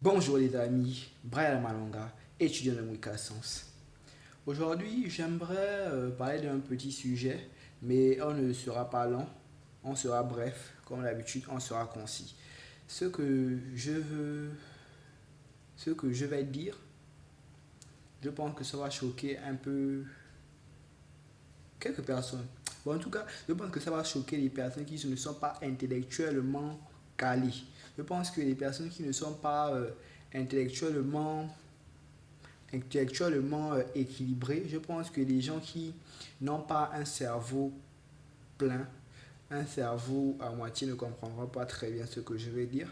Bonjour les amis, Brian Malonga, étudiant de Wika Science. Aujourd'hui, j'aimerais parler d'un petit sujet, mais on ne sera pas long, on sera bref, comme d'habitude, on sera concis. Ce que je veux, ce que je vais dire, je pense que ça va choquer un peu quelques personnes. Bon, en tout cas, je pense que ça va choquer les personnes qui ne sont pas intellectuellement calées. Je pense que les personnes qui ne sont pas intellectuellement équilibré. Je pense que les gens qui n'ont pas un cerveau plein, un cerveau à moitié ne comprendront pas très bien ce que je vais dire.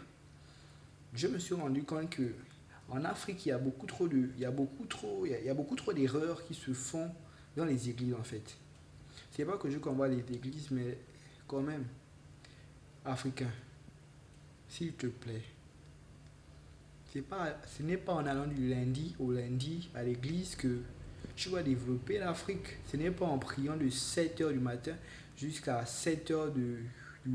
Je me suis rendu compte que en Afrique, il y a beaucoup trop de, il y a beaucoup trop, il y a beaucoup trop d'erreurs qui se font dans les églises en fait. C'est pas que je combat les églises, mais quand même, africain, s'il te plaît, ce n'est pas en allant du lundi au lundi à l'église que tu vas développer l'Afrique. Ce n'est pas en priant de 7 heures du matin jusqu'à 7 heures du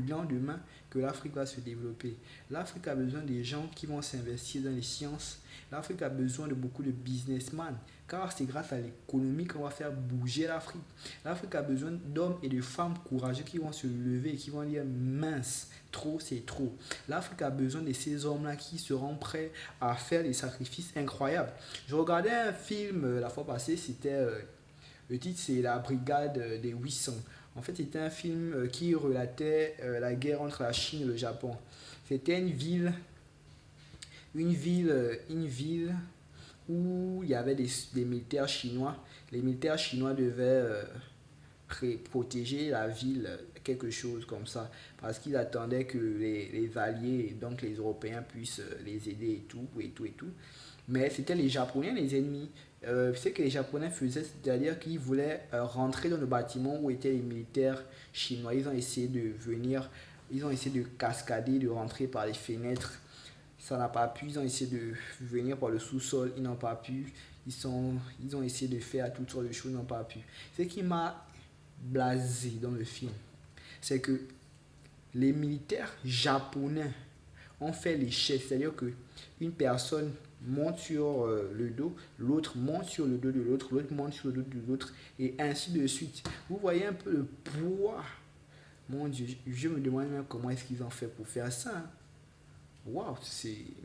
lendemain que l'Afrique va se développer. L'Afrique a besoin des gens qui vont s'investir dans les sciences. L'Afrique a besoin de beaucoup de businessmen, car c'est grâce à l'économie qu'on va faire bouger l'Afrique. L'Afrique a besoin d'hommes et de femmes courageux qui vont se lever et qui vont dire mince, trop c'est trop. L'Afrique a besoin de ces hommes-là qui seront prêts à faire des sacrifices incroyables. Je regardais un film la fois passée, le titre c'est La Brigade des 800. En fait, c'était un film qui relatait la guerre entre la Chine et le Japon. C'était une ville où il y avait des militaires chinois. Les militaires chinois devaient protéger la ville, quelque chose comme ça, parce qu'ils attendaient que les alliés, donc les Européens, puissent les aider et tout, et tout, et tout. Mais c'était les Japonais les ennemis. Ce que les Japonais faisaient, c'est-à-dire qu'ils voulaient rentrer dans le bâtiment où étaient les militaires chinois. Ils ont essayé de venir, ils ont essayé de cascader, de rentrer par les fenêtres. Ça n'a pas pu. Ils ont essayé de venir par le sous-sol, ils n'ont pas pu. Ils ont essayé de faire toutes sortes de choses, ils n'ont pas pu. Ce qui m'a blasé dans le film, c'est que les militaires japonais ont fait l'échec. C'est-à-dire que une personne monte sur le dos, l'autre monte sur le dos de l'autre, l'autre monte sur le dos de l'autre, et ainsi de suite. Vous voyez un peu le poids. Mon Dieu, je me demande même comment est-ce qu'ils ont fait pour faire ça, hein. Waouh,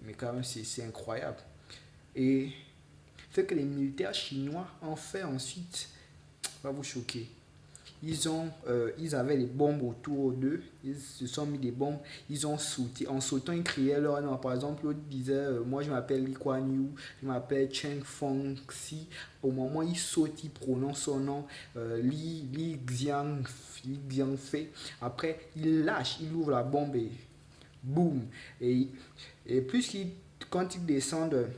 mais quand même, c'est incroyable. Et ce que les militaires chinois ont fait ensuite va vous choquer. Ils avaient les bombes autour d'eux, ils se sont mis des bombes, ils ont sauté. En sautant, ils criaient leur nom. Par exemple, l'autre disait moi je m'appelle Lee Kuan Yew, je m'appelle Cheng Feng Si. Au moment où il saute, il prononce son nom, Li Xiangfei. Après, il lâche, il ouvre la bombe et boum. Et, et plus qu'ils, quand ils descendent,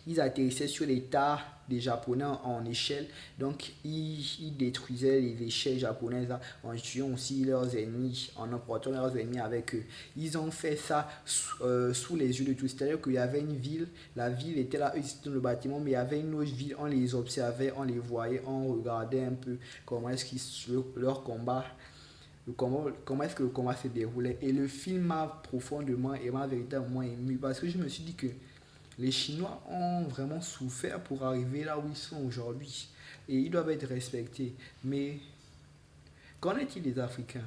ils atterrissaient sur les tas des Japonais en échelle. Donc, ils détruisaient les échelles japonaises là, en tuant aussi leurs ennemis, en emportant leurs ennemis avec eux. Ils ont fait ça sous les yeux de tous. C'est-à-dire qu'il y avait une ville, la ville était là, eux étaient dans le bâtiment, mais il y avait une autre ville, on les observait, on les voyait, on regardait un peu comment est-ce qu'ils leur combat comment est-ce que le combat se déroulait. Et le film m'a profondément et m'a véritablement ému parce que je me suis dit que les Chinois ont vraiment souffert pour arriver là où ils sont aujourd'hui. Et ils doivent être respectés. Mais qu'en est-il des Africains?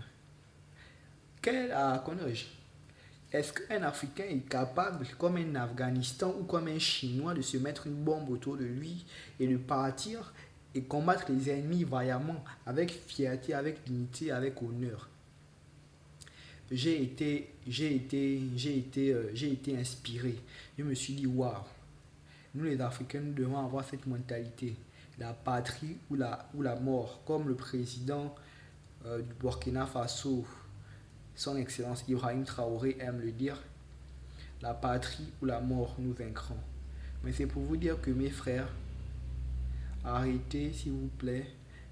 Est-ce qu'un Africain est capable, comme un Afghanistan ou comme un Chinois, de se mettre une bombe autour de lui et de partir et combattre les ennemis vaillamment, avec fierté, avec dignité, avec honneur? J'ai été inspiré. Je me suis dit, waouh, nous les Africains, nous devons avoir cette mentalité. La patrie ou la mort, comme le président du Burkina Faso, son Excellence Ibrahim Traoré aime le dire, la patrie ou la mort, nous vaincrons. Mais c'est pour vous dire que mes frères, arrêtez s'il vous plaît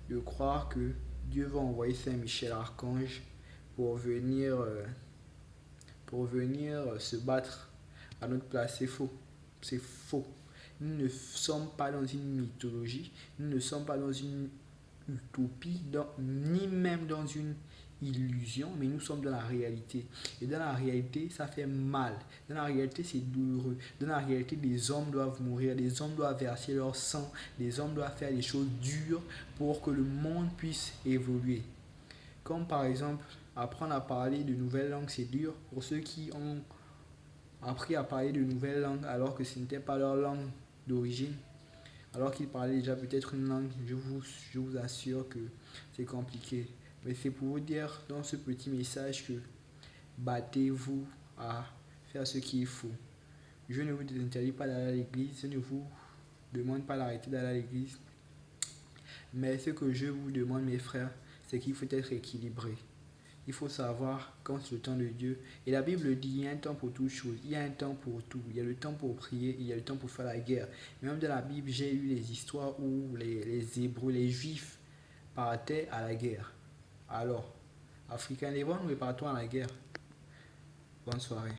de croire que Dieu va envoyer Saint-Michel Archange pour venir, euh, pour venir se battre à notre place. C'est faux. C'est faux. Nous ne sommes pas dans une mythologie, nous ne sommes pas dans une utopie, ni même dans une illusion, mais nous sommes dans la réalité. Et dans la réalité, ça fait mal. Dans la réalité, c'est douloureux. Dans la réalité, des hommes doivent mourir, des hommes doivent verser leur sang, des hommes doivent faire des choses dures pour que le monde puisse évoluer. Comme par exemple, apprendre à parler de nouvelles langues, c'est dur pour ceux qui ont appris à parler de nouvelles langues alors que ce n'était pas leur langue d'origine, alors qu'ils parlaient déjà peut-être une langue. Je vous assure que c'est compliqué. Mais c'est pour vous dire dans ce petit message que battez-vous à faire ce qu'il faut. Je ne vous interdis pas d'aller à l'église, je ne vous demande pas d'arrêter d'aller à l'église. Mais ce que je vous demande, mes frères, c'est qu'il faut être équilibré. Il faut savoir quand c'est le temps de Dieu. Et la Bible dit, il y a un temps pour toutes choses. Il y a un temps pour tout. Il y a le temps pour prier, il y a le temps pour faire la guerre. Même dans la Bible, j'ai eu les histoires où les Hébreux, les Juifs partaient à la guerre. Alors, Africains, les nous partons à la guerre. Bonne soirée.